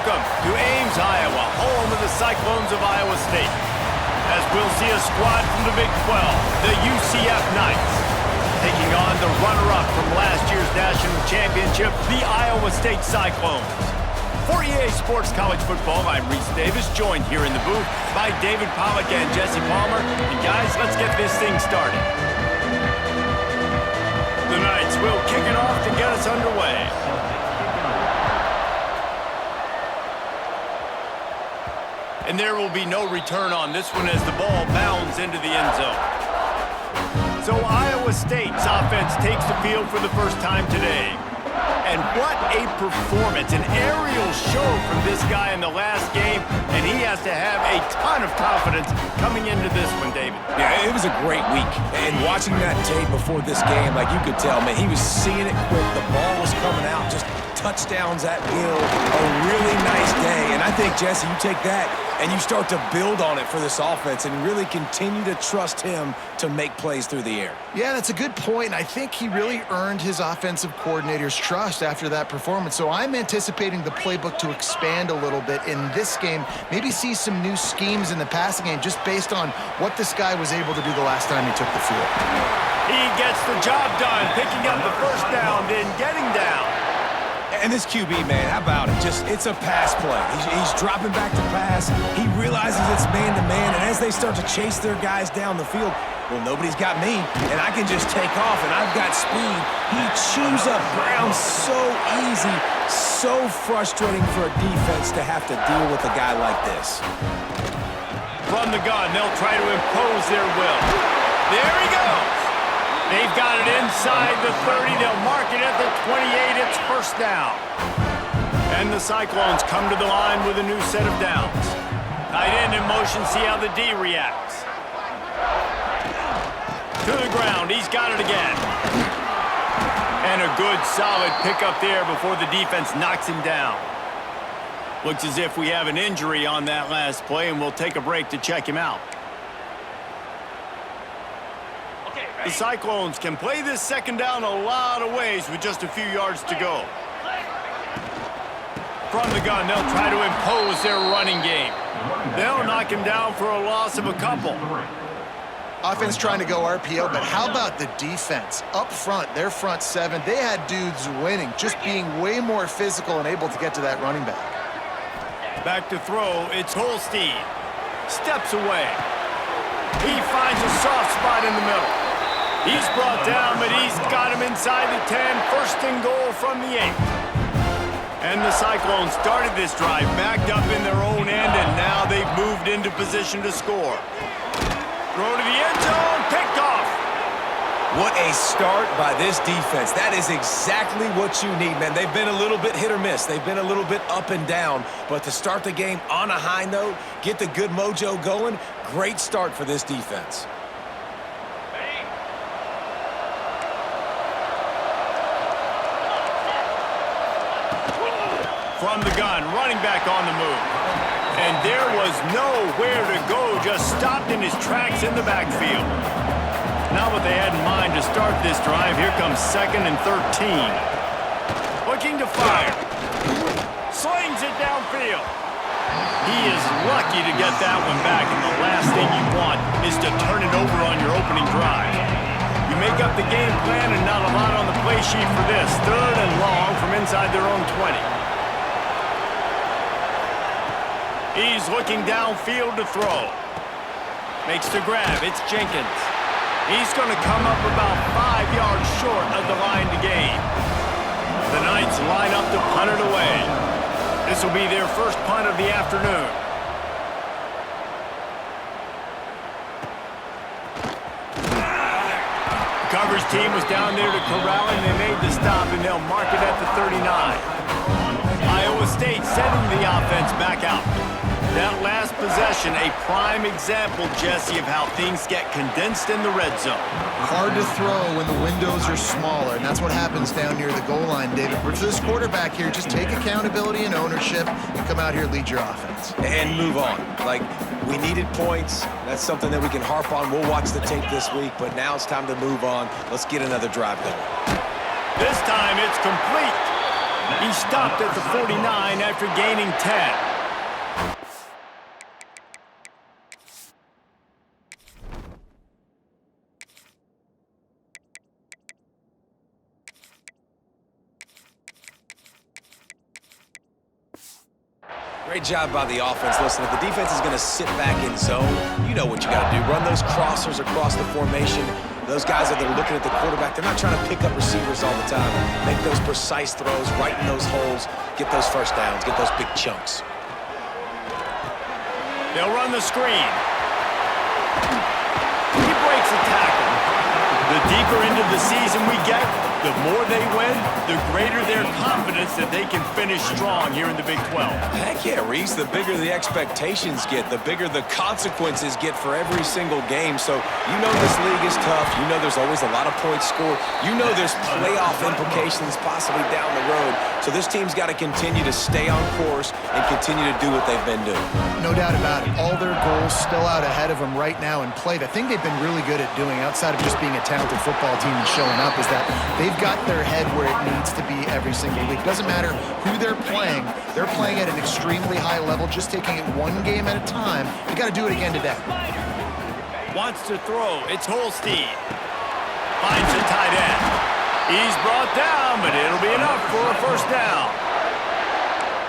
Welcome to Ames, Iowa, home of the Cyclones of Iowa State. As we'll see a squad from the Big 12, the UCF Knights, taking on the runner-up from last year's national championship, the Iowa State Cyclones. For EA Sports College Football, I'm Reese Davis, joined here in the booth by David Pollack and Jesse Palmer. And guys, let's get this thing started. The Knights will kick it off to get us underway. And there will be no return on this one as the ball bounds into the end zone. So Iowa State's offense takes the field for the first time today. And what a performance, an aerial show from this guy in the last game, and he has to have a ton of confidence coming into this one, David. Yeah, it was a great week, and watching that tape before this game, like you could tell, man, he was seeing it quick, the ball was coming out, just touchdowns at will, a really nice day, and I think, Jesse, you take that and you start to build on it for this offense and really continue to trust him to make plays through the air. Yeah, that's a good point, and I think he really earned his offensive coordinator's trust after that performance. So I'm anticipating the playbook to expand a little bit in this game, maybe see some new schemes in the passing game just based on what this guy was able to do the last time he took the field. He gets the job done, picking up the first down, then getting down. And this QB, man, how about it? It's a pass play. He's dropping back to pass. He realizes it's man-to-man, and as they start to chase their guys down the field, well, nobody's got me, and I can just take off, and I've got speed. He chews up ground so easy, so frustrating for a defense to have to deal with a guy like this. From the gun, they'll try to impose their will. There he goes. They've got it inside the 30. They'll mark it at the 28. It's first down. And the Cyclones come to the line with a new set of downs. Tight end in motion. See how the D reacts. To the ground. He's got it again. And a good, solid pickup there before the defense knocks him down. Looks as if we have an injury on that last play, and we'll take a break to check him out. The Cyclones can play this second down a lot of ways with just a few yards to go. From the gun, they'll try to impose their running game. They'll knock him down for a loss of a couple. Offense trying to go RPO, but how about the defense? Up front, their front seven, they had dudes winning, just being way more physical and able to get to that running back. Back to throw, it's Holstein. Steps away. He finds a soft spot in the middle. He's brought down, but he's got him inside the 10. First and goal from the 8. And the Cyclones started this drive backed up in their own end, and now they've moved into position to score. Throw to the end zone, picked off. What a start by this defense. That is exactly what you need, man. They've been a little bit hit or miss. They've been a little bit up and down. But to start the game on a high note, get the good mojo going, great start for this defense. From the gun, running back on the move. And there was nowhere to go, just stopped in his tracks in the backfield. Not what they had in mind to start this drive. Here comes 2nd and 13. Looking to fire. Slings it downfield. He is lucky to get that one back, and the last thing you want is to turn it over on your opening drive. You make up the game plan and not a lot on the play sheet for this. 3rd and long from inside their own 20. He's looking downfield to throw. Makes the grab. It's Jenkins. He's going to come up about 5 yards short of the line to gain. The Knights line up to punt it away. This will be their first punt of the afternoon. The coverage team was down there to corral him. They made the stop, and they'll mark it at the 39. Iowa State sending the offense back out. That last possession, a prime example, Jesse, of how things get condensed in the red zone. Hard to throw when the windows are smaller, and that's what happens down near the goal line, David. But for this quarterback here, just take accountability and ownership and come out here and lead your offense. And move on. Like, we needed points. That's something that we can harp on. We'll watch the tape this week, but now it's time to move on. Let's get another drive going. This time it's complete. He stopped at the 49 after gaining 10. Great job by the offense. Listen, if the defense is going to sit back in zone, you know what you got to do. Run those crossers across the formation. Those guys that are looking at the quarterback, they're not trying to pick up receivers all the time. Make those precise throws, right in those holes, get those first downs, get those big chunks. They'll run the screen. He breaks a tackle. The deeper into the season we get, the more they win, the greater their confidence that they can finish strong here in the Big 12. Heck yeah, Reese. The bigger the expectations get, the bigger the consequences get for every single game. So you know this league is tough. You know there's always a lot of points scored. You know there's playoff implications possibly down the road. So this team's got to continue to stay on course and continue to do what they've been doing. No doubt about it. All their goals still out ahead of them right now in play. The thing they've been really good at doing, outside of just being a talented football team and showing up, is that they've got their head where it needs to be every single week. Doesn't matter who they're playing at an extremely high level, just taking it one game at a time. You got to do it again today. Wants to throw. It's Holstein. Finds the tight end. He's brought down, but it'll be enough for a first down.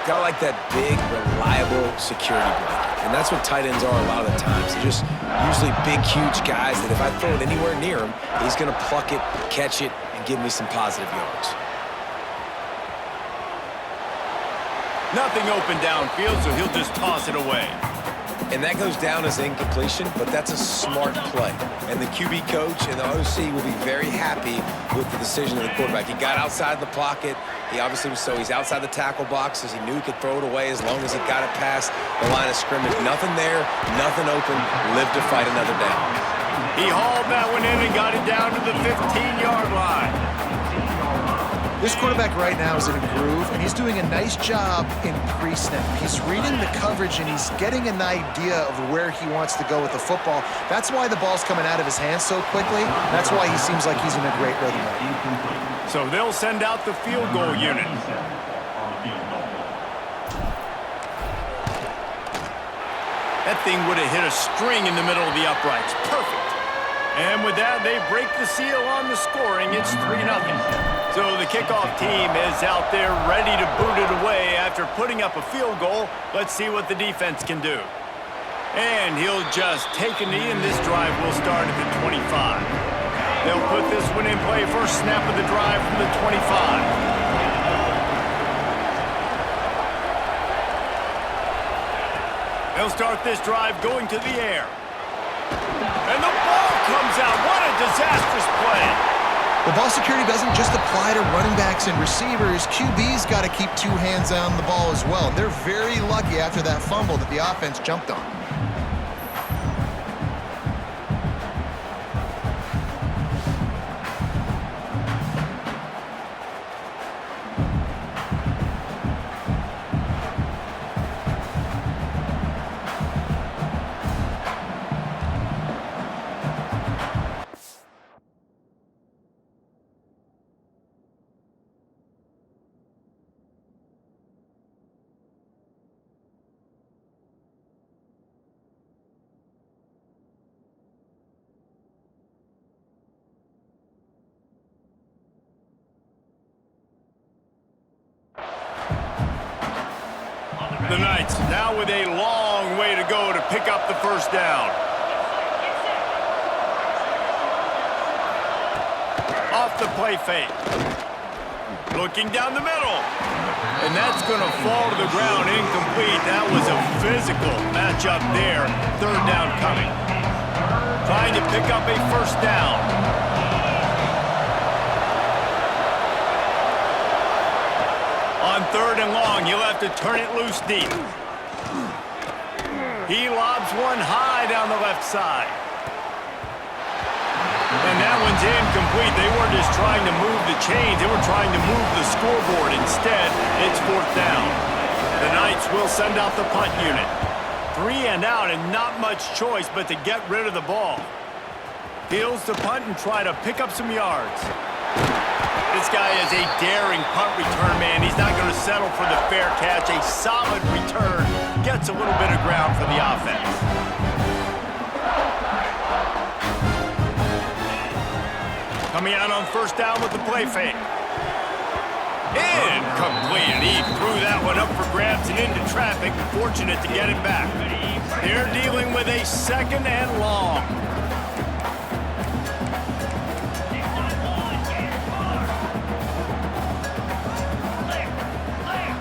Got like that big, reliable security blanket. And that's what tight ends are a lot of the times. They're just usually big, huge guys that if I throw it anywhere near him, he's going to pluck it, catch it, and give me some positive yards. Nothing open downfield, so he'll just toss it away. And that goes down as incompletion, but that's a smart play. And the QB coach and the OC will be very happy with the decision of the quarterback. He got outside the pocket. He obviously was he's outside the tackle boxes. He knew he could throw it away as long as he got it past the line of scrimmage. Nothing there, nothing open. Live to fight another down. He hauled that one in and got it down to the 15-yard line. This quarterback right now is in a groove, and he's doing a nice job in pre-snap. He's reading the coverage, and he's getting an idea of where he wants to go with the football. That's why the ball's coming out of his hands so quickly. That's why he seems like he's in a great rhythm right now. So they'll send out the field goal unit. That thing would have hit a string in the middle of the uprights. Perfect. And with that, they break the seal on the scoring. It's 3-0. So the kickoff team is out there ready to boot it away after putting up a field goal. Let's see what the defense can do. And he'll just take a knee, and this drive will start at the 25. They'll put this one in play. First snap of the drive from the 25. They'll start this drive going to the air. And the ball comes out. What a disastrous play. The ball security doesn't just apply to running backs and receivers. QB's got to keep two hands on the ball as well. They're very lucky after that fumble that the offense jumped on. The Knights now with a long way to go to pick up the first down. Off the play fake. Looking down the middle. And that's going to fall to the ground incomplete. That was a physical matchup there. Third down coming. Trying to pick up a first down. On third and long, he'll have to turn it loose deep. He lobs one high down the left side. And that one's incomplete. They weren't just trying to move the chains. They were trying to move the scoreboard. Instead, it's fourth down. The Knights will send out the punt unit. 3 and out and not much choice but to get rid of the ball. Fields to punt and try to pick up some yards. This guy is a daring punt return man. He's not going to settle for the fair catch. A solid return gets a little bit of ground for the offense. Coming out on first down with the play fake. Incomplete. He threw that one up for grabs and into traffic. Fortunate to get it back. They're dealing with a second and long.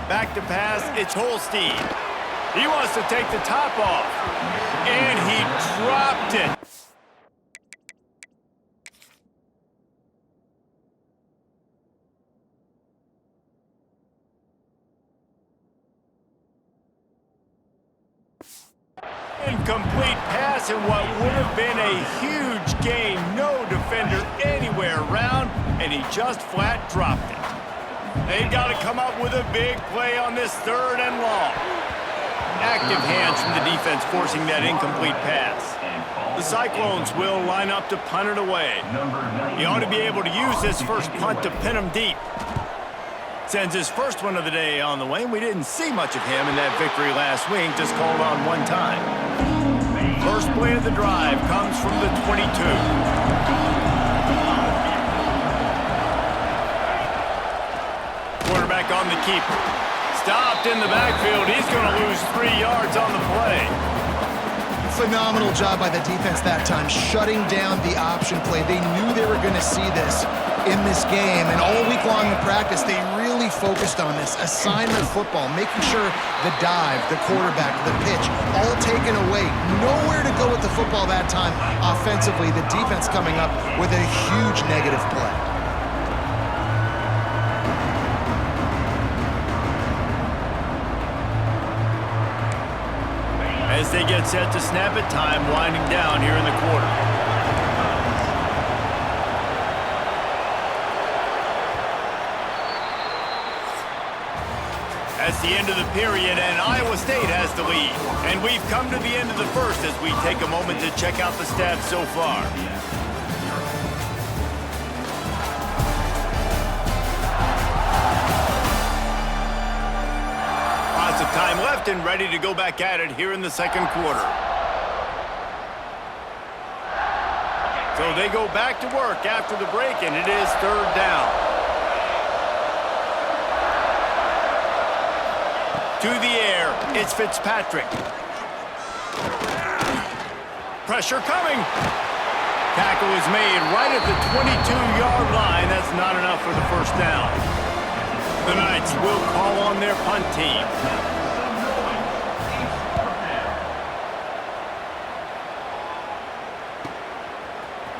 Back to pass, it's Holstein. He wants to take the top off. And he dropped it. Incomplete pass in what would have been a huge gain. No defender anywhere around, and he just flat dropped it. They've got to come up with a big play on this third and long. Active hands from the defense forcing that incomplete pass. The Cyclones will line up to punt it away. He ought to be able to use this first punt to pin him deep. Sends his first one of the day on the way, and we didn't see much of him in that victory last week, just called on one time. First play of the drive comes from the 22. Quarterback on the keeper. Stopped in the backfield. He's going to lose 3 yards on the play. Phenomenal job by the defense that time, shutting down the option play. They knew they were going to see this in this game, and all week long in practice, they really focused on this. Assignment football, making sure the dive, the quarterback, the pitch, all taken away. Nowhere to go with the football that time offensively. The defense coming up with a huge negative play. As they get set to snap it, time winding down here in the quarter. That's the end of the period, and Iowa State has the lead. And we've come to the end of the first as we take a moment to check out the stats so far. Lots of time left and ready to go back at it here in the second quarter. So they go back to work after the break, and it is third down. To the air, it's Fitzpatrick. Pressure coming. Tackle is made right at the 22-yard line. That's not enough for the first down. The Knights will call on their punt team.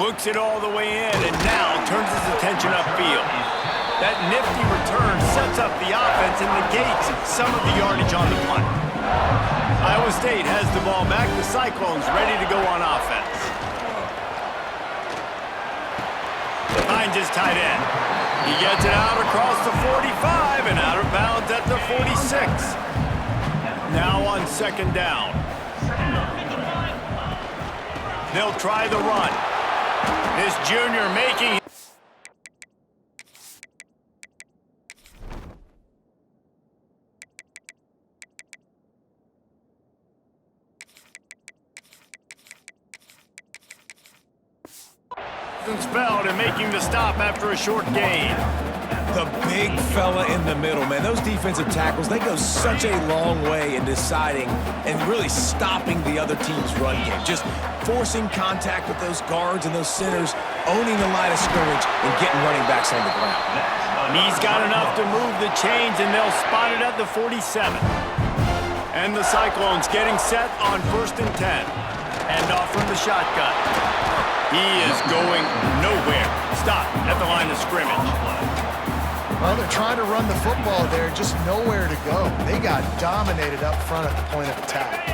Looks it all the way in and now turns his attention upfield. That nifty return sets up the offense and negates some of the yardage on the punt. Iowa State has the ball back. The Cyclones ready to go on offense. Finds his tight end. He gets it out across the 45 and out of bounds at the 46. Now on second down. They'll try the run. This junior making spelled and making the stop after a short gain. The big fella in the middle, man. Those defensive tackles, they go such a long way in deciding and really stopping the other team's run game. Just forcing contact with those guards and those centers, owning the line of scrimmage, and getting running backs on the ground. He's got enough to move the chains, and they'll spot it at the 47. And the Cyclones getting set on 1st and 10. Hand off from the shotgun. He is going nowhere. Stop at the line of scrimmage. Well, they're trying to run the football there, just nowhere to go. They got dominated up front at the point of attack.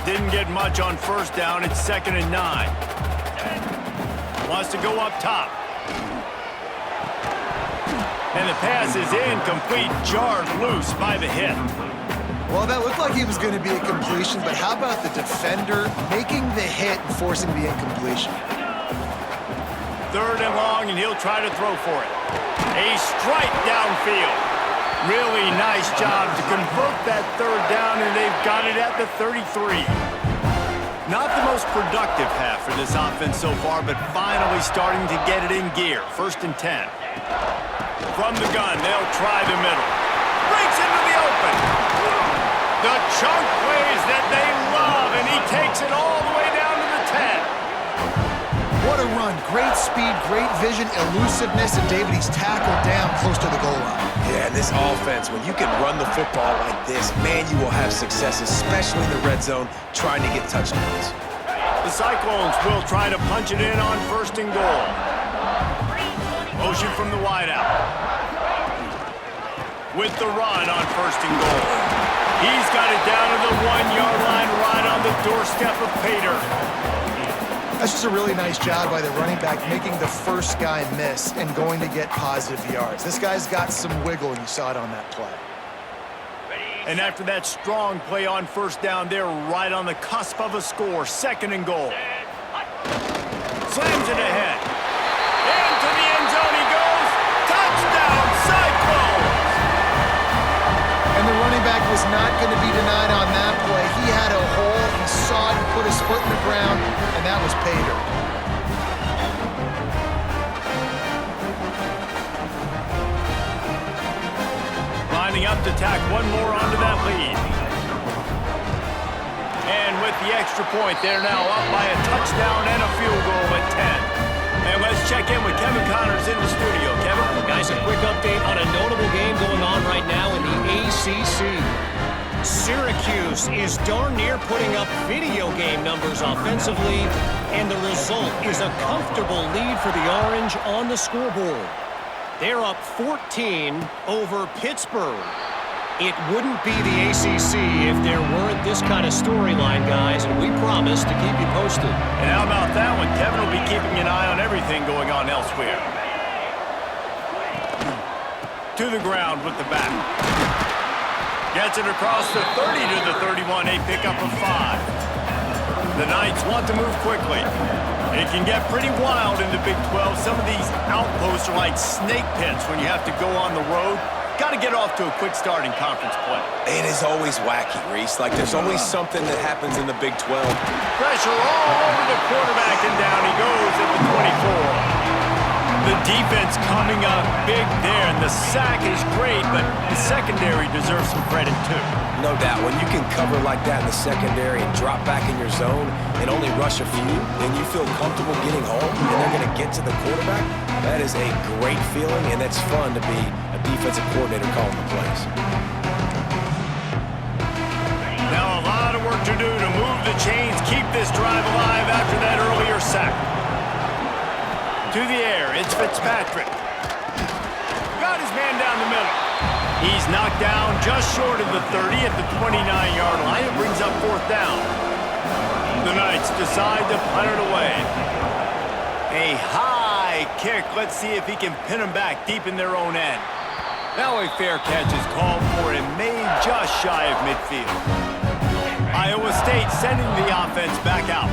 Didn't get much on first down. It's 2nd and 9. Wants to go up top. And the pass is incomplete, jarred loose by the hit. Well, that looked like he was going to be a completion, but how about the defender making the hit and forcing the incompletion? 3rd and long, and he'll try to throw for it. A strike downfield. Really nice job to convert that 3rd down, and they've got it at the 33. Not the most productive half for this offense so far, but finally starting to get it in gear. 1st and 10. From the gun, they'll try the middle. Breaks into the open. The chunk plays that they love, and he takes it all the way down to the 10. What a run. Great speed, great vision, elusiveness, and David, he's tackled down close to the goal line. Yeah, and this offense, when you can run the football like this, man, you will have success, especially in the red zone, trying to get touchdowns. The Cyclones will try to punch it in on 1st and goal. Motion from the wideout. With the run on 1st and goal. He's got it down to the 1-yard line right on the doorstep of Pater. That's just a really nice job by the running back, making the first guy miss and going to get positive yards. This guy's got some wiggle, and you saw it on that play. And after that strong play on 1st down, they're right on the cusp of a score. 2nd and goal. Slams it ahead. Into the end zone he goes. Touchdown, Cyclones! And the running back was not going to be denied on that play. He had a hole. He saw it and put his foot in the ground, and that was Pater. Lining up to tack one more onto that lead. And with the extra point, they're now up by a touchdown and a field goal at 10. And let's check in with Kevin Connors in the studio. Kevin? Guys, a quick update on a notable game going on right now in the ACC. Syracuse is darn near putting up video game numbers offensively, and the result is a comfortable lead for the Orange on the scoreboard. They're up 14 over Pittsburgh. It wouldn't be the ACC if there weren't this kind of storyline, guys, and we promise to keep you posted. And how about that one? Kevin will be keeping an eye on everything going on elsewhere. To the ground with the back. Gets it across the 30 to the 31, a pickup of 5. The Knights want to move quickly. It can get pretty wild in the Big 12. Some of these outposts are like snake pits when you have to go on the road. Got to get off to a quick start in conference play. It is always wacky, Reese. Like, there's always something that happens in the Big 12. Pressure all over the quarterback, and down he goes at the 24. The defense coming up big there, and the sack is great, but the secondary deserves some credit too. No doubt. When you can cover like that in the secondary and drop back in your zone and only rush a few, and you feel comfortable getting home, and they're going to get to the quarterback, that is a great feeling, and it's fun to be a defensive coordinator calling the plays. Now a lot of work to do to move the chains, keep this drive alive after that earlier sack. To the air, it's Fitzpatrick. Got his man down the middle. He's knocked down just short of the 30 at the 29-yard line. It brings up 4th down. The Knights decide to punt it away. A high kick. Let's see if he can pin them back deep in their own end. Now a fair catch is called for and made just shy of midfield. Iowa State sending the offense back out.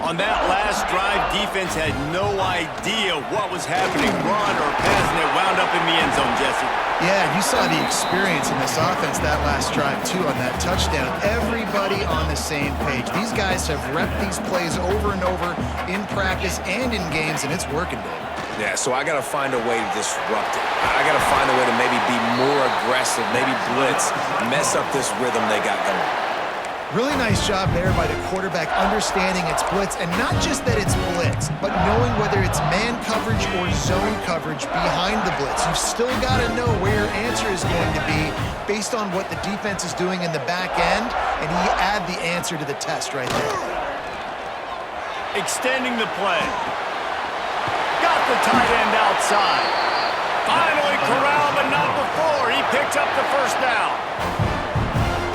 On that last drive, defense had no idea what was happening, run or pass, and it wound up in the end zone, Jesse. Yeah, you saw the experience in this offense that last drive, too, on that touchdown. Everybody on the same page. These guys have repped these plays over and over in practice and in games, and it's working, Dave. Yeah, so I got to find a way to disrupt it. I got to find a way to maybe be more aggressive, maybe blitz, mess up this rhythm they got going. Really nice job there by the quarterback understanding it's blitz, and not just that it's blitz, but knowing whether it's man coverage or zone coverage behind the blitz. You've still got to know where your answer is going to be based on what the defense is doing in the back end, and he add the answer to the test right there. Extending the play. Got the tight end outside. Finally corralled, but not before. He picks up the 1st down.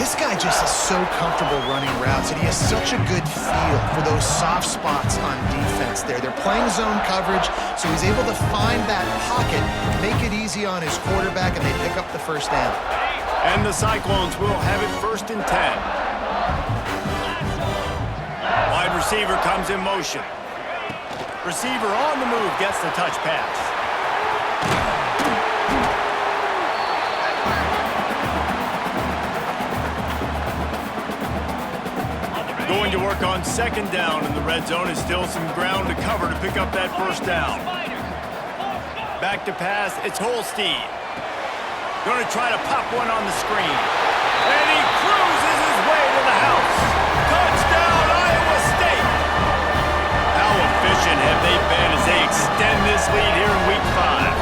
This guy just is so comfortable running routes, and he has such a good feel for those soft spots on defense there. They're playing zone coverage, so he's able to find that pocket, make it easy on his quarterback, and they pick up the 1st down. And the Cyclones will have it 1st and 10. Wide receiver comes in motion. Receiver on the move gets the touch pass. Going to work on second down in the red zone. Is still some ground to cover to pick up that first down. Back to pass, it's Holstein. Going to try to pop one on the screen. And he cruises his way to the house. Touchdown, Iowa State! How efficient have they been as they extend this lead here in Week 5?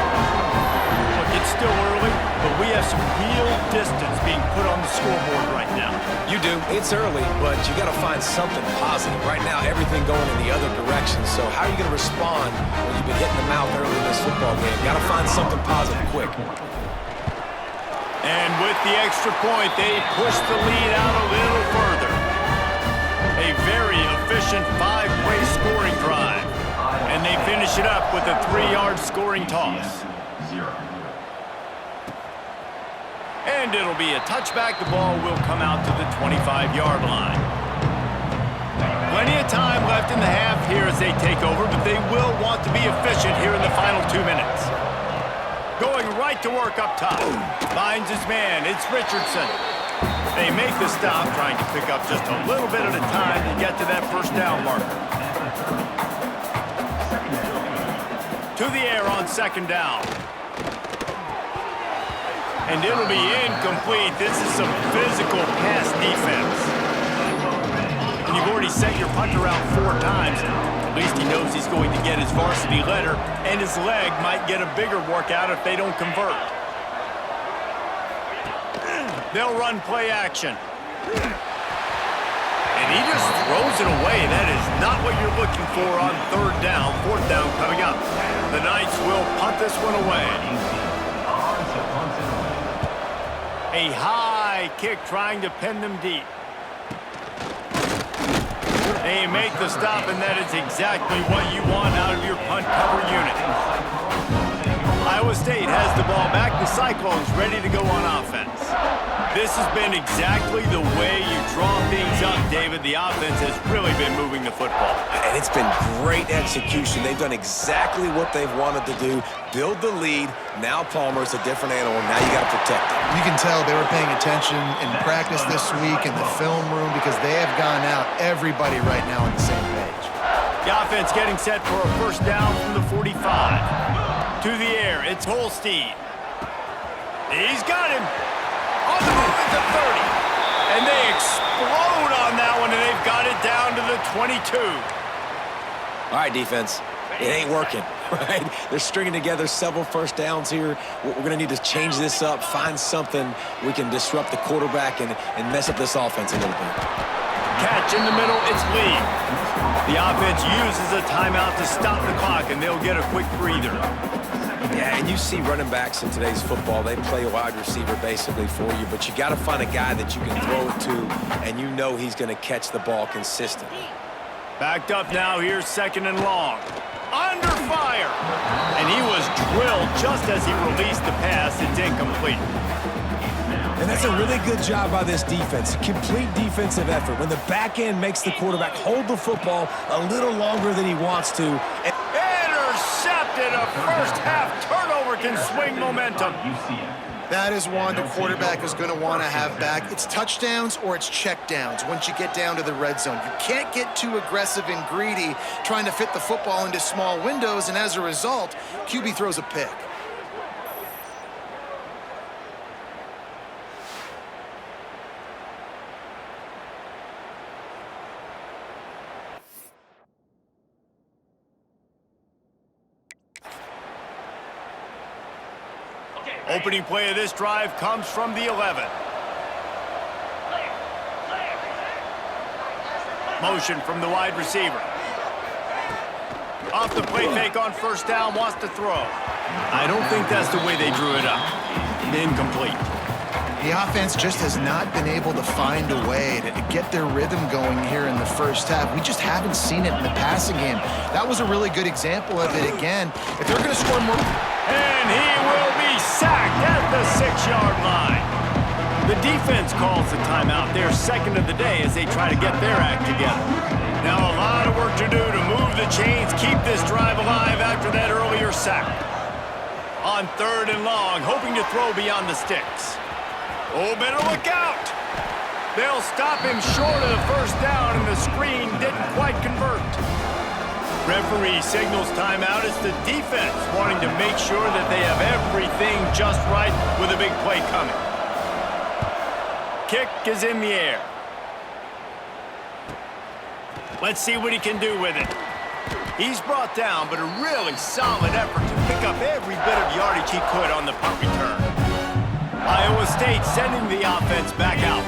Look, it's still early, but we have some real distance being put on the scoreboard right now. You do. It's early, but you got to find something positive. Right now, everything going in the other direction. So how are you going to respond when you've been hitting the mouth early in this football game? Got to find something positive quick. And with the extra point, they push the lead out a little further. A very efficient 5-play scoring drive. And they finish it up with a 3-yard scoring toss. And it'll be a touchback. The ball will come out to the 25-yard line. Plenty of time left in the half here as they take over, but they will want to be efficient here in the final 2 minutes. Going right to work up top. Finds his man. It's Richardson. They make the stop, trying to pick up just a little bit at a time to get to that first down marker. To the air on second down. And it'll be incomplete. This is some physical pass defense. And you've already sent your punter out 4 times. At least he knows he's going to get his varsity letter, and his leg might get a bigger workout if they don't convert. They'll run play action. And he just throws it away. That is not what you're looking for on third down. Fourth down coming up. The Knights will punt this one away. A high kick trying to pin them deep. They make the stop, and that is exactly what you want out of your punt cover unit. Iowa State has the ball back. The Cyclones ready to go on offense. This has been exactly the way you draw things up, David. The offense has really been moving the football. And it's been great execution. They've done exactly what they've wanted to do. Build the lead. Now Palmer's a different animal. Now you got to protect him. You can tell they were paying attention in practice this week in the film room because they have gone out, everybody right now on the same page. The offense getting set for a first down from the 45. To the air, it's Holstein. He's got him. On the move at the 30. And they explode on that one, and they've got it down to the 22. All right, defense. It ain't working, right? They're stringing together several first downs here. We're going to need to change this up, find something we can disrupt the quarterback and mess up this offense a little bit. Catch in the middle, it's Lee. The offense uses a timeout to stop the clock, and they'll get a quick breather. Yeah, and you see running backs in today's football, they play a wide receiver basically for you, but you got to find a guy that you can throw it to, and you know he's going to catch the ball consistently. Backed up now, here's second and long. Under fire! And he was drilled just as he released the pass. It's incomplete. And that's a really good job by this defense. Complete defensive effort. When the back end makes the quarterback hold the football a little longer than he wants to. Intercepted. A first half turnover can swing momentum. That is one the quarterback is going to want to have back. It's touchdowns or it's checkdowns once you get down to the red zone. You can't get too aggressive and greedy trying to fit the football into small windows, and as a result, QB throws a pick. Opening play of this drive comes from the 11. Motion from the wide receiver. Off the play fake on first down, wants to throw. I don't think that's the way they drew it up. Incomplete. The offense just has not been able to find a way to get their rhythm going here in the first half. We just haven't seen it in the passing game. That was a really good example of it again. If they're going to score more... And he will be sacked at the 6-yard line. The defense calls the timeout. They're second of the day as they try to get their act together. Now a lot of work to do to move the chains, keep this drive alive after that earlier sack. On 3rd and long, hoping to throw beyond the sticks. Oh, better look out! They'll stop him short of the first down, and the screen didn't quite convert. Referee signals timeout. It's the defense wanting to make sure that they have everything just right with a big play coming. Kick is in the air. Let's see what he can do with it. He's brought down, but a really solid effort to pick up every bit of yardage he could on the punt return. Iowa State sending the offense back out.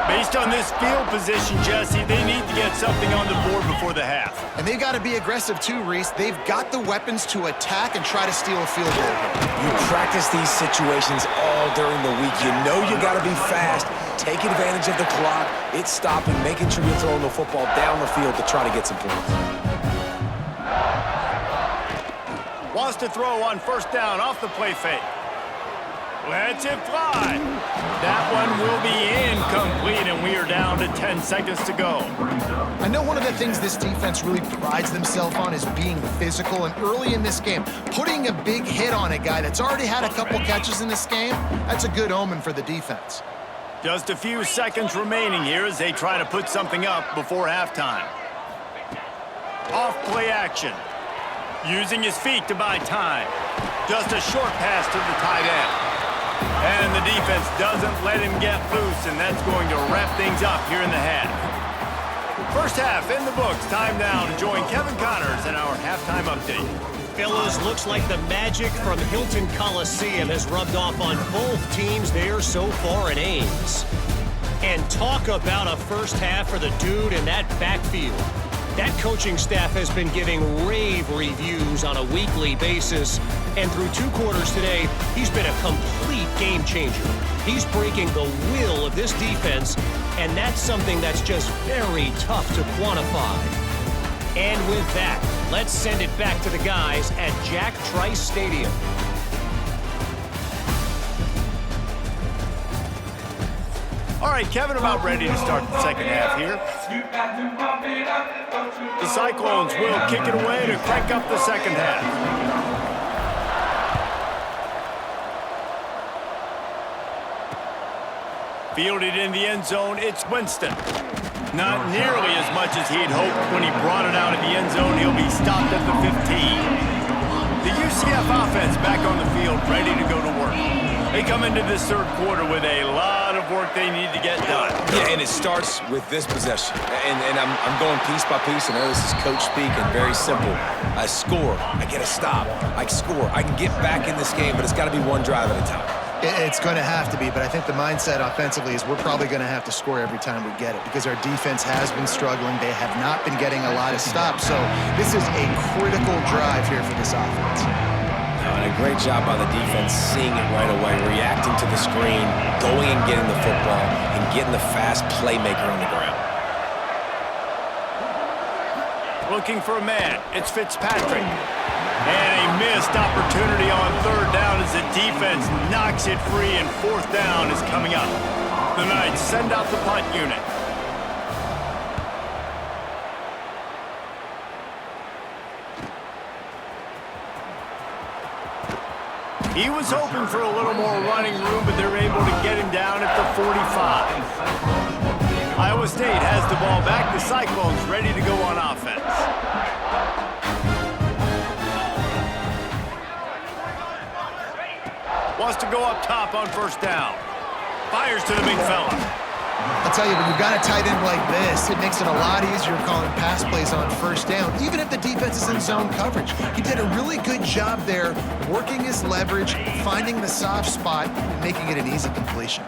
Based on this field position, Jesse, they need to get something on the board before the half. And they've got to be aggressive too, Reese. They've got the weapons to attack and try to steal a field goal. You practice these situations all during the week. You know you got to be fast, take advantage of the clock. It's stopping, making sure you're throwing the football down the field to try to get some points. Wants to throw on 1st down off the play fake. Lets it fly. That one will be incomplete, and we are down to 10 seconds to go. I know one of the things this defense really prides themselves on is being physical, and early in this game, putting a big hit on a guy that's already had a couple catches in this game, that's a good omen for the defense. Just a few seconds remaining here as they try to put something up before halftime. Off play action. Using his feet to buy time. Just a short pass to the tight end. And the defense doesn't let him get loose, and that's going to wrap things up here in the half. First half in the books. Time now to join Kevin Connors in our halftime update. Fellas, looks like the magic from Hilton Coliseum has rubbed off on both teams there so far in Ames. And talk about a first half for the dude in that backfield. That coaching staff has been giving rave reviews on a weekly basis, and through 2 quarters today, he's been a complete game changer. He's breaking the will of this defense, and that's something that's just very tough to quantify. And with that, let's send it back to the guys at Jack Trice Stadium. All right, Kevin, about ready to start the second half here. The Cyclones will kick it away to crank up the second half. Fielded in the end zone, it's Winston. Not nearly as much as he'd hoped when he brought it out of the end zone. He'll be stopped at the 15. The UCF offense back on the field, ready to go to work. They come into this 3rd quarter with a lot of work they need to get done. Yeah, and it starts with this possession. And I'm going piece by piece. I know this is coach speak and very simple. I score. I get a stop. I score. I can get back in this game, but it's got to be one drive at a time. It's going to have to be, but I think the mindset offensively is we're probably going to have to score every time we get it because our defense has been struggling. They have not been getting a lot of stops, so this is a critical drive here for this offense. And a great job by the defense seeing it right away, reacting to the screen, going and getting the football, and getting the fast playmaker on the ground. Looking for a man. It's Fitzpatrick. And a missed opportunity on 3rd down as the defense knocks it free, and 4th down is coming up. The Knights send out the punt unit. He was hoping for a little more running room, but they're able to get him down at the 45. Iowa State has the ball back. The Cyclones ready to go on offense. Wants to go up top on 1st down. Fires to the big fella. I'll tell you, when you've got a tight end like this, it makes it a lot easier calling pass plays on 1st down, even if the defense is in zone coverage. He did a really good job there, working his leverage, finding the soft spot, and making it an easy completion.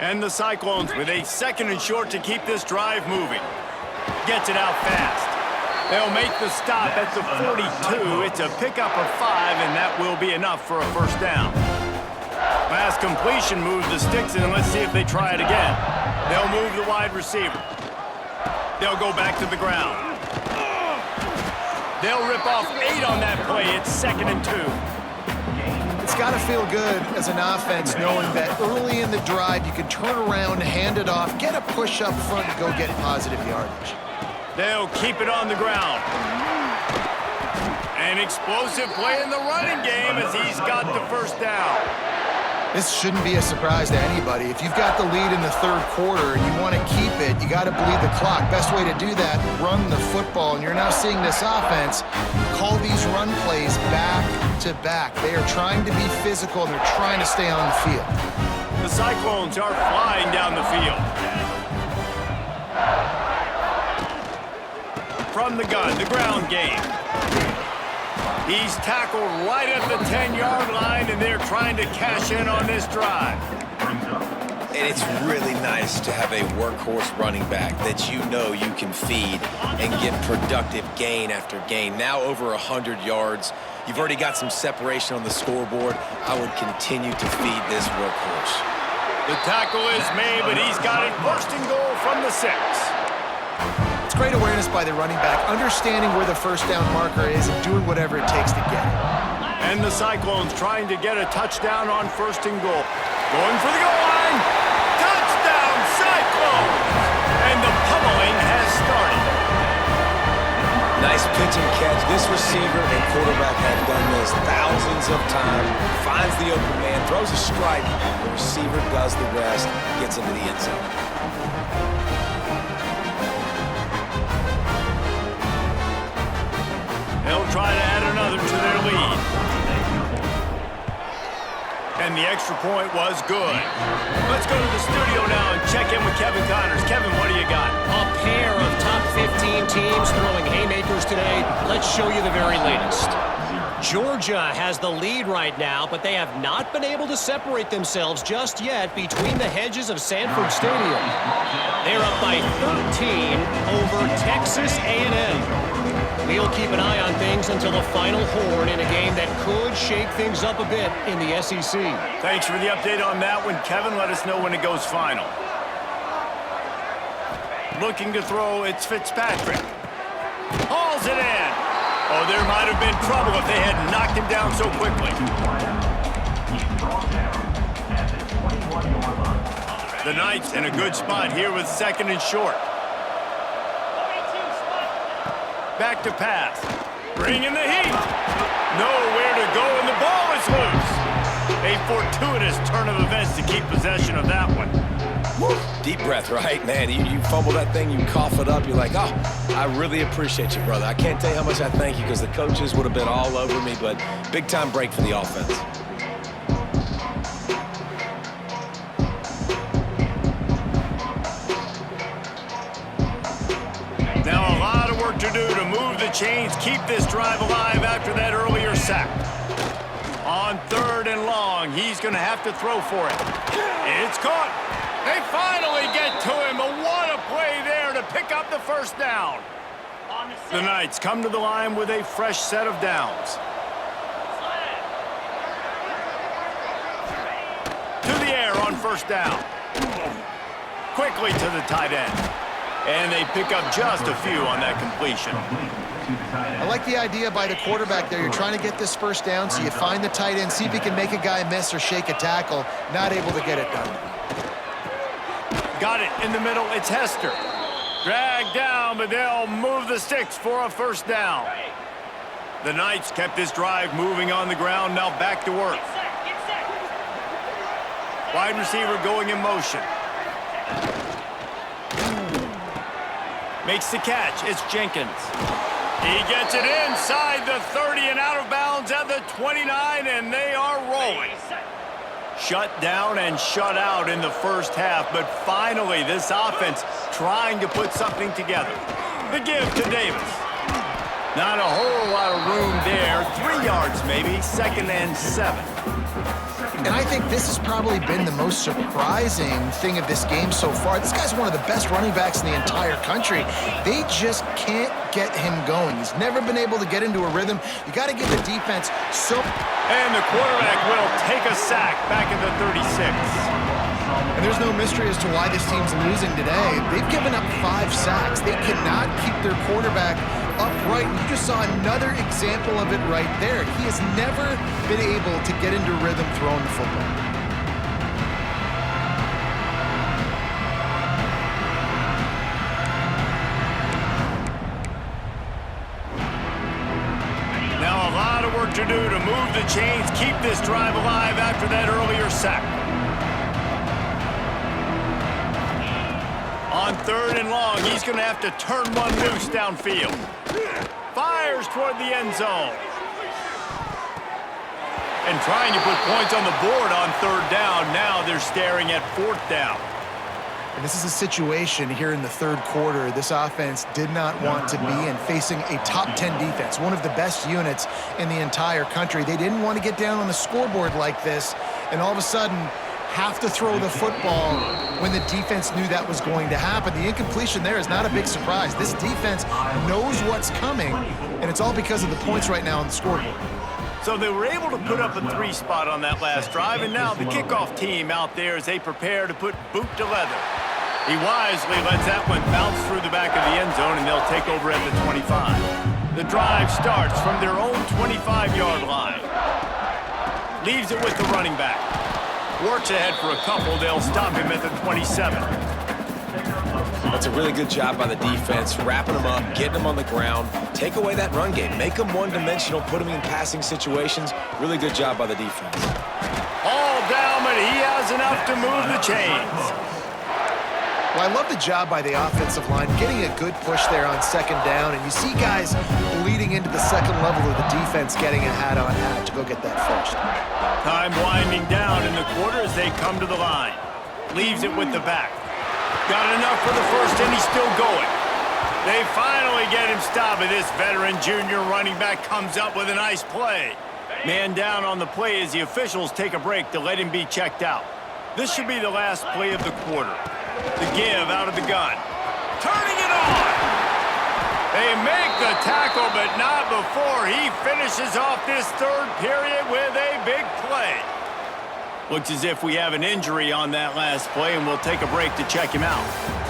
And the Cyclones with a 2nd and short to keep this drive moving. Gets it out fast. They'll make the stop at the 42. It's a pickup of 5, and that will be enough for a 1st down. Last completion moves the sticks, and let's see if they try it again. They'll move the wide receiver. They'll go back to the ground. They'll rip off 8 on that play. It's 2nd and 2. It's got to feel good as an offense knowing that early in the drive you can turn around, hand it off, get a push up front, and go get positive yardage. They'll keep it on the ground. An explosive play in the running game as he's got the first down. This shouldn't be a surprise to anybody. If you've got the lead in the third quarter and you want to keep it, you got to bleed the clock. Best way to do that, run the football. And you're now seeing this offense call these run plays back to back. They are trying to be physical, and they're trying to stay on the field. The Cyclones are flying down the field. From the gun, the ground game. He's tackled right at the 10-yard line, and they're trying to cash in on this drive. And it's really nice to have a workhorse running back that you know you can feed and get productive gain after gain. Now over 100 yards. You've already got some separation on the scoreboard. I would continue to feed this workhorse. The tackle is made, but he's got it first and goal from the 6. It's great awareness by the running back, understanding where the first down marker is and doing whatever it takes to get it. And the Cyclones trying to get a touchdown on first and goal. Going for the goal line. Touchdown, Cyclones! And the pummeling has started. Nice pitch and catch. This receiver and quarterback have done this thousands of times. Finds the open man, throws a strike. The receiver does the rest, gets into the end zone. They'll try to add another to their lead. And the extra point was good. Let's go to the studio now and check in with Kevin Connors. Kevin, what do you got? A pair of top 15 teams throwing haymakers today. Let's show you the very latest. Georgia has the lead right now, but they have not been able to separate themselves just yet between the hedges of Sanford Stadium. They're up by 13 over Texas A&M. We'll keep an eye on things until the final horn in a game that could shake things up a bit in the SEC. Thanks for the update on that one, Kevin. Let us know when it goes final. Looking to throw, it's Fitzpatrick. Hauls it in. Oh, there might have been trouble if they had knocked him down so quickly. The Knights in a good spot here with second and short. Back to pass. Bring in the heat. Nowhere to go, and the ball is loose. A fortuitous turn of events to keep possession of that one. Woo. Deep breath, right? Man, you fumble that thing, you cough it up, you're like, oh, I really appreciate you, brother. I can't tell you how much I thank you because the coaches would have been all over me, but big-time break for the offense. Now a lot of work to do to move the chains, keep this drive alive after that earlier sack. On third and long, he's going to have to throw for it. It's caught. They finally get to him, but what a play there to pick up the first down. The Knights come to the line with a fresh set of downs. To the air on first down. Quickly to the tight end. And they pick up just a few on that completion. I like the idea by the quarterback there. You're trying to get this first down, so you find the tight end, see if he can make a guy miss or shake a tackle. Not able to get it done. Got it in the middle. It's Hester. Dragged down, but they'll move the sticks for a first down. The Knights kept this drive moving on the ground. Now back to work. Wide receiver going in motion. Makes the catch. It's Jenkins. He gets it inside the 30 and out of bounds at the 29, and they are rolling. Shut down and shut out in the first half, but finally this offense trying to put something together. The give to Davis. Not a whole lot of room there. 3 yards maybe, 2nd and 7. And I think this has probably been the most surprising thing of this game so far. This guy's one of the best running backs in the entire country. They just can't get him going. He's never been able to get into a rhythm. You got to give the defense so... And the quarterback will take a sack back at the 36. And there's no mystery as to why this team's losing today. They've given up 5 sacks. They cannot keep their quarterback upright. You just saw another example of it right there. He has never been able to get into rhythm throwing the football. Now to do to move the chains, keep this drive alive after that earlier sack. On 3rd and long, he's going to have to turn one loose downfield. Fires toward the end zone. And trying to put points on the board on 3rd down. Now they're staring at 4th down. And this is a situation here in the 3rd quarter. This offense did not want to be in, facing a top 10 defense, one of the best units in the entire country. They didn't want to get down on the scoreboard like this, and all of a sudden have to throw the football when the defense knew that was going to happen. The incompletion there is not a big surprise. This defense knows what's coming, and it's all because of the points right now on the scoreboard. So they were able to put up a 3 spot on that last drive, and now the kickoff team out there as they prepare to put boot to leather. He wisely lets that one bounce through the back of the end zone, and they'll take over at the 25. The drive starts from their own 25-yard line. Leaves it with the running back. Works ahead for a couple. They'll stop him at the 27. That's a really good job by the defense, wrapping them up, getting them on the ground, take away that run game, make them one-dimensional, put them in passing situations. Really good job by the defense. All down, but he has enough to move the chains. Well, I love the job by the offensive line, getting a good push there on 2nd down, and you see guys bleeding into the 2nd level of the defense getting a hat-on-hat to go get that first. Time winding down in the quarter as they come to the line. Leaves it with the back. Got enough for the first, and he's still going. They finally get him stopped, and this veteran junior running back comes up with a nice play. Man down on the play as the officials take a break to let him be checked out. This should be the last play of the quarter. The give out of the gun. Turning it on! They make the tackle, but not before he finishes off this 3rd period with a big play. Looks as if we have an injury on that last play, and we'll take a break to check him out.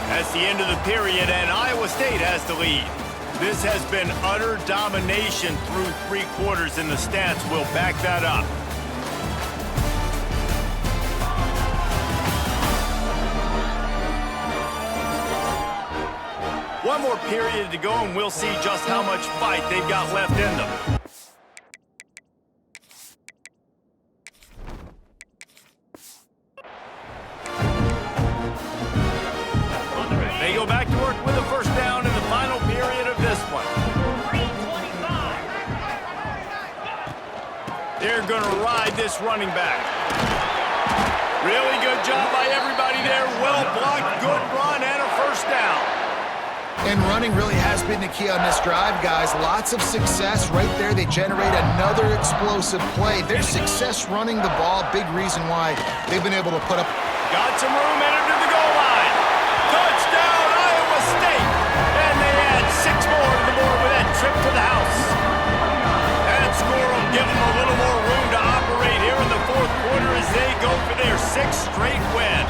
That's the end of the period, and Iowa State has the lead. This has been utter domination through 3 quarters, and the stats will back that up. One more period to go, and we'll see just how much fight they've got left in them. They go back to work with a 1st down in the final period of this one. They're going to ride this running back. Really good job by everybody there. Well blocked, good run, and a 1st down. And running really has been the key on this drive, guys. Lots of success right there. They generate another explosive play. Their success running the ball, big reason why they've been able to put up. Got some room headed to the goal line. Touchdown, Iowa State. And they add 6 more to the board with that trip to the house. That score will give them a little more room to operate here in the 4th quarter as they go for their 6th straight win.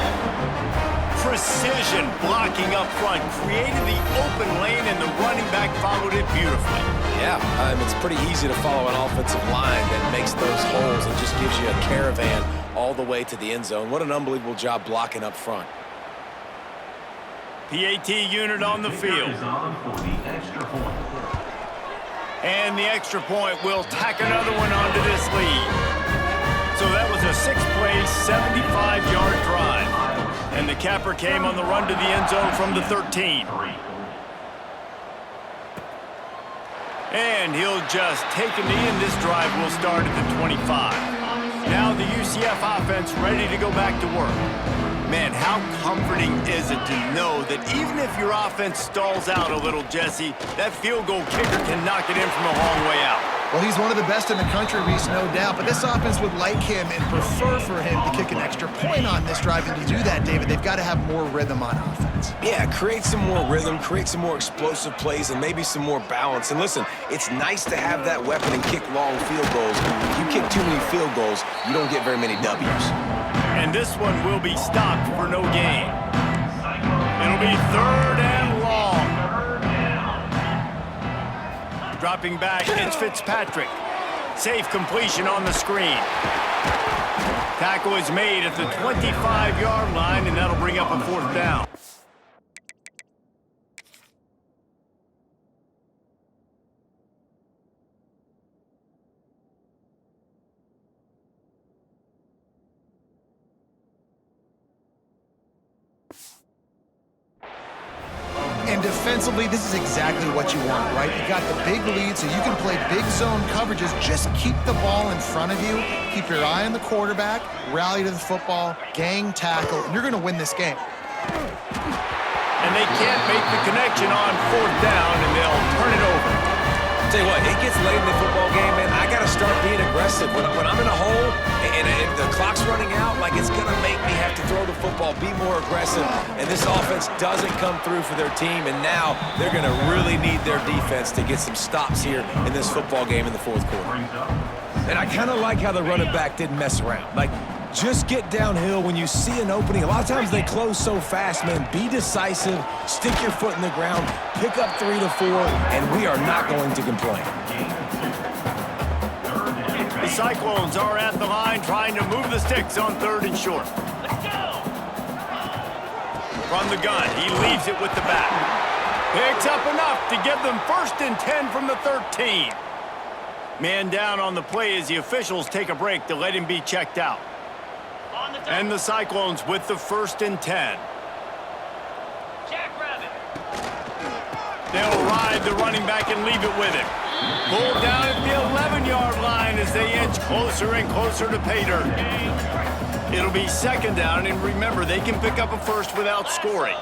Precision blocking up front, created the open lane, and the running back followed it beautifully. Yeah, it's pretty easy to follow an offensive line that makes those holes and just gives you a caravan all the way to the end zone. What an unbelievable job blocking up front. PAT unit on the field. And the extra point will tack another one onto this lead. So that was a 6-play, 75-yard drive. And the capper came on the run to the end zone from the 13. And he'll just take a knee, and this drive will start at the 25. Now the UCF offense ready to go back to work. Man, how comforting is it to know that even if your offense stalls out a little, Jesse, that field goal kicker can knock it in from a long way out. Well, he's one of the best in the country, Reese, no doubt. But this offense would like him and prefer for him to kick an extra point on this drive. And to do that, David, they've got to have more rhythm on offense. Yeah, create some more rhythm, create some more explosive plays, and maybe some more balance. And listen, it's nice to have that weapon and kick long field goals. If you kick too many field goals, you don't get very many W's. And this one will be stopped for no gain. It'll be 3rd and long. Dropping back, it's Fitzpatrick. Safe completion on the screen. Tackle is made at the 25-yard line, and that'll bring up a 4th down. And defensively, this is exactly what you want, right? You got the big lead, so you can play big zone coverages. Just keep the ball in front of you. Keep your eye on the quarterback, rally to the football, gang tackle, and you're going to win this game. And they can't make the connection on 4th down, and they'll turn it over. Tell you what, it gets late in the football game, man. I got to start being aggressive. When I'm in a hole and the clock's running out, like, it's going to make me have to throw the football, be more aggressive. And this offense doesn't come through for their team, and now they're going to really need their defense to get some stops here in this football game in the 4th quarter. And I kind of like how the running back didn't mess around. Like, just get downhill when you see an opening. A lot of times they close so fast, man. Be decisive, stick your foot in the ground, pick up 3 to 4, and we are not going to complain. The Cyclones are at the line trying to move the sticks on 3rd and short. From the gun, he leaves it with the back. Picks up enough to give them 1st and 10 from the 13. Man down on the play as the officials take a break to let him be checked out. And the Cyclones with the 1st and 10. They'll ride the running back and leave it with him. Pulled down at the 11-yard line as they inch closer and closer to pay dirt. It'll be 2nd down, and remember, they can pick up a first without scoring.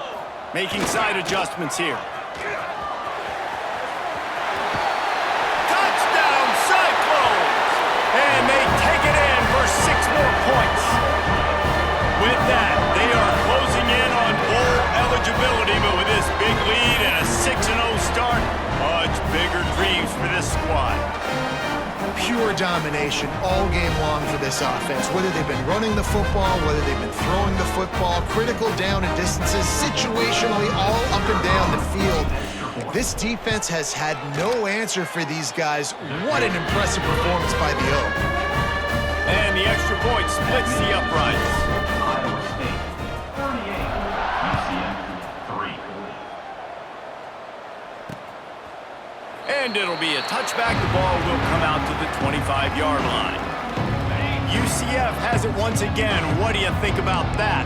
Making side adjustments here. Touchdown, Cyclones! And they take it in for 6 more points. With that, they are closing in on bowl eligibility, but with this big lead and a 6-0 start, much bigger dreams for this squad. Pure domination all game long for this offense. Whether they've been running the football, whether they've been throwing the football, critical down and distances, situationally all up and down the field. This defense has had no answer for these guys. What an impressive performance by the O. And the extra point splits the uprights. And it'll be a touchback. The ball will come out to the 25-yard line. UCF has it once again. What do you think about that?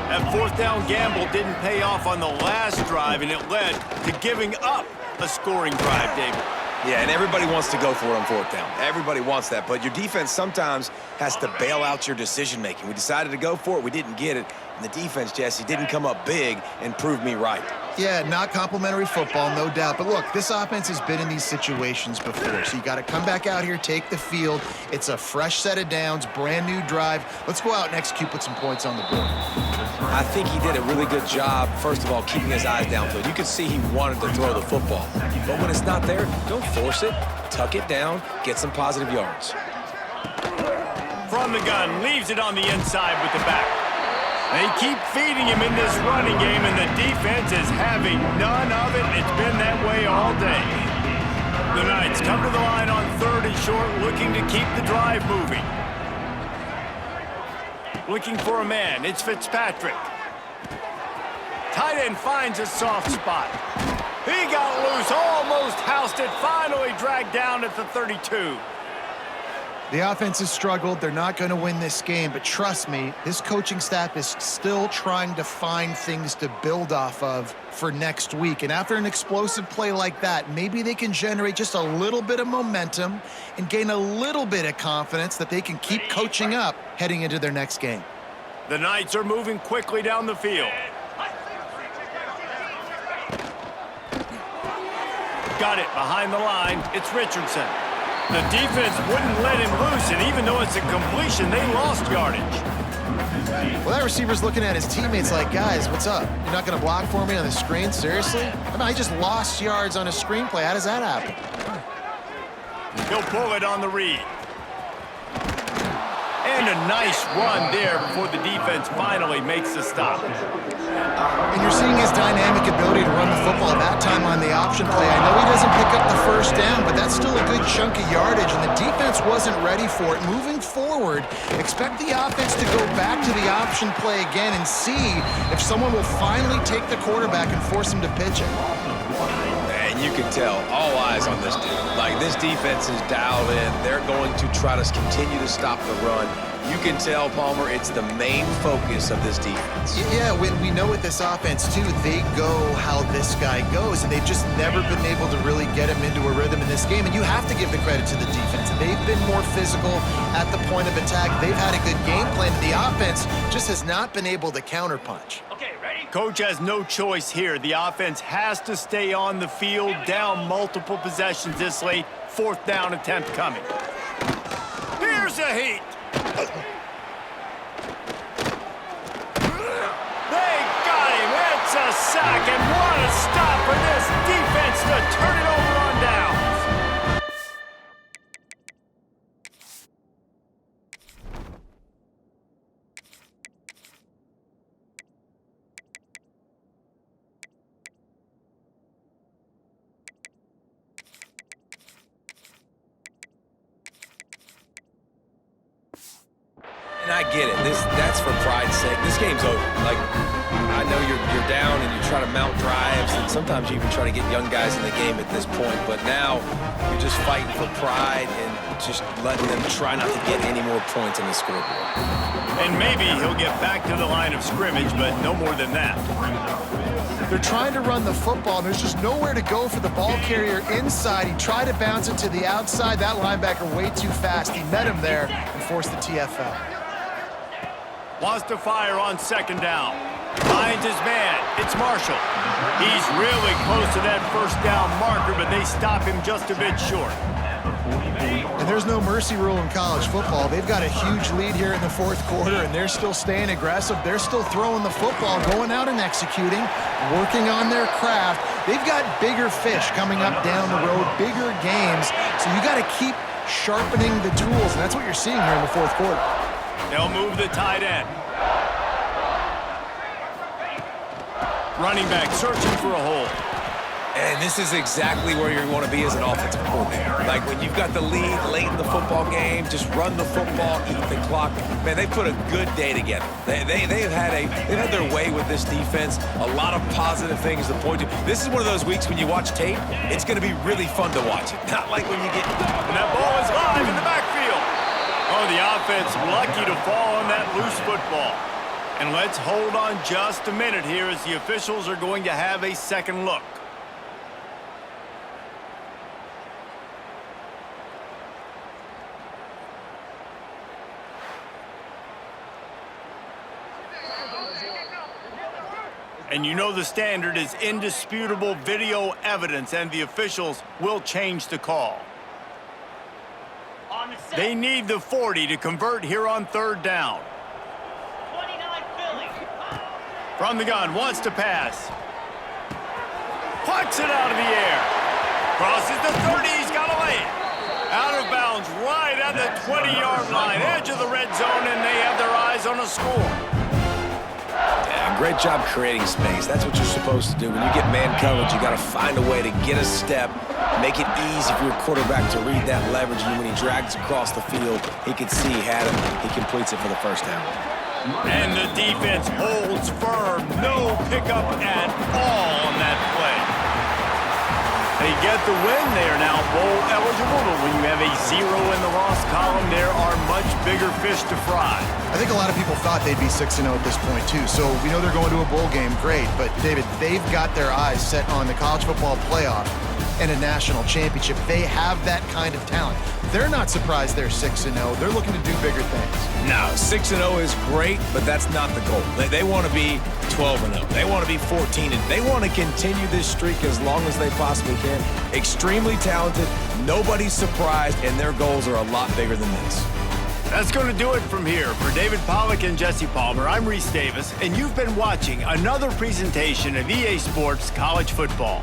That 4th down gamble didn't pay off on the last drive, and it led to giving up a scoring drive, David. Yeah, and everybody wants to go for it on 4th down. Everybody wants that, but your defense sometimes has to bail out your decision-making. We decided to go for it. We didn't get it. And the defense, Jesse, didn't come up big and prove me right. Yeah, not complimentary football, no doubt. But look, this offense has been in these situations before. So you got to come back out here, take the field. It's a fresh set of downs, brand new drive. Let's go out and execute, put some points on the board. I think he did a really good job, first of all, keeping his eyes downfield. You could see he wanted to throw the football. But when it's not there, don't force it. Tuck it down, get some positive yards. From the gun, leaves it on the inside with the back. They keep feeding him in this running game, and the defense is having none of it. It's been that way all day. The Knights come to the line on 3rd and short, looking to keep the drive moving. Looking for a man. It's Fitzpatrick. Tight end finds a soft spot. He got loose, almost housed it, finally dragged down at the 32. The offense has struggled. They're not going to win this game, but trust me, this coaching staff is still trying to find things to build off of for next week. And after an explosive play like that, maybe they can generate just a little bit of momentum and gain a little bit of confidence that they can keep coaching up heading into their next game. The Knights are moving quickly down the field. Got it behind the line. It's Richardson. The defense wouldn't let him loose, and even though it's a completion, they lost yardage. Well, that receiver's looking at his teammates like, guys, what's up? You're not going to block for me on the screen? Seriously? I mean, I just lost yards on a screenplay. How does that happen? He'll pull it on the read. And a nice run there before the defense finally makes the stop. And you're seeing his dynamic ability to run the football, that time on the option play. I know he doesn't pick up the 1st down, but that's still a good chunk of yardage, and the defense wasn't ready for it. Moving forward, expect the offense to go back to the option play again and see if someone will finally take the quarterback and force him to pitch it. And you can tell, all eyes on this dude. Like, Like, this defense is dialed in. They're going to try to continue to stop the run. You can tell, Palmer, it's the main focus of this defense. Yeah, when we know with this offense, too, they go how this guy goes, and they've just never been able to really get him into a rhythm in this game. And you have to give the credit to the defense. They've been more physical at the point of attack. They've had a good game plan. The offense just has not been able to counterpunch. Okay, ready? Coach has no choice here. The offense has to stay on the field, down multiple possessions this late. 4th down attempt coming. Here's a heat. They got him. It's a sack, and what a stop for this defense to turn it over on downs. And I get it. That's for pride's sake. This game's over. Like, I know you're down and you try to mount drives, and sometimes you even try to get young guys in the game at this point. But now you're just fighting for pride and just letting them try not to get any more points on the scoreboard. And maybe he'll get back to the line of scrimmage, but no more than that. They're trying to run the football. There's just nowhere to go for the ball carrier inside. He tried to bounce it to the outside. That linebacker way too fast. He met him there and forced the TFL. Wants to fire on 2nd down. Finds his man. It's Marshall. He's really close to that 1st down marker, but they stop him just a bit short. And there's no mercy rule in college football. They've got a huge lead here in the 4th quarter, and they're still staying aggressive. They're still throwing the football, going out and executing, working on their craft. They've got bigger fish coming up down the road, bigger games. So you got to keep sharpening the tools, and that's what you're seeing here in the 4th quarter. They'll move the tight end. Running back searching for a hole. And this is exactly where you want to be as an offensive coordinator. Like, when you've got the lead late in the football game, just run the football, eat the clock. Man, they put a good day together. They've had their way with this defense. A lot of positive things to point to. This is one of those weeks when you watch tape, it's going to be really fun to watch it. Not like when you get... And that ball is live in the backfield. Oh, the offense lucky to fall on that loose football. And let's hold on just a minute here as the officials are going to have a second look. And you know the standard is indisputable video evidence, and the officials will change the call. They need the 40 to convert here on 3rd down. 29 Philly. From the gun, wants to pass. Plucks it out of the air. Crosses the 30, he's got to lay it. Out of bounds, right at the 20-yard line, edge of the red zone, and they have their eyes on a score. Yeah, great job creating space. That's what you're supposed to do. When you get man coverage, you got to find a way to get a step, make it easy for your quarterback to read that leverage, and when he drags across the field, he can see he had him. He completes it for the 1st down. And the defense holds firm. No pickup at all on that play. They get the win. They are now bowl eligible, but when you have a 0 in the loss column, there are much bigger fish to fry. I think a lot of people thought they'd be 6-0 at this point, too. So we know they're going to a bowl game. Great. But, David, they've got their eyes set on the college football playoff and a national championship. They have that kind of talent. They're not surprised they're 6-0. They're looking to do bigger things. No, 6-0 is great, but that's not the goal. They want to be 12-0. They want to be 14, and they want to continue this streak as long as they possibly can. Extremely talented. Nobody's surprised, and their goals are a lot bigger than this. That's going to do it from here. For David Pollack and Jesse Palmer, I'm Reese Davis, and you've been watching another presentation of EA Sports College Football.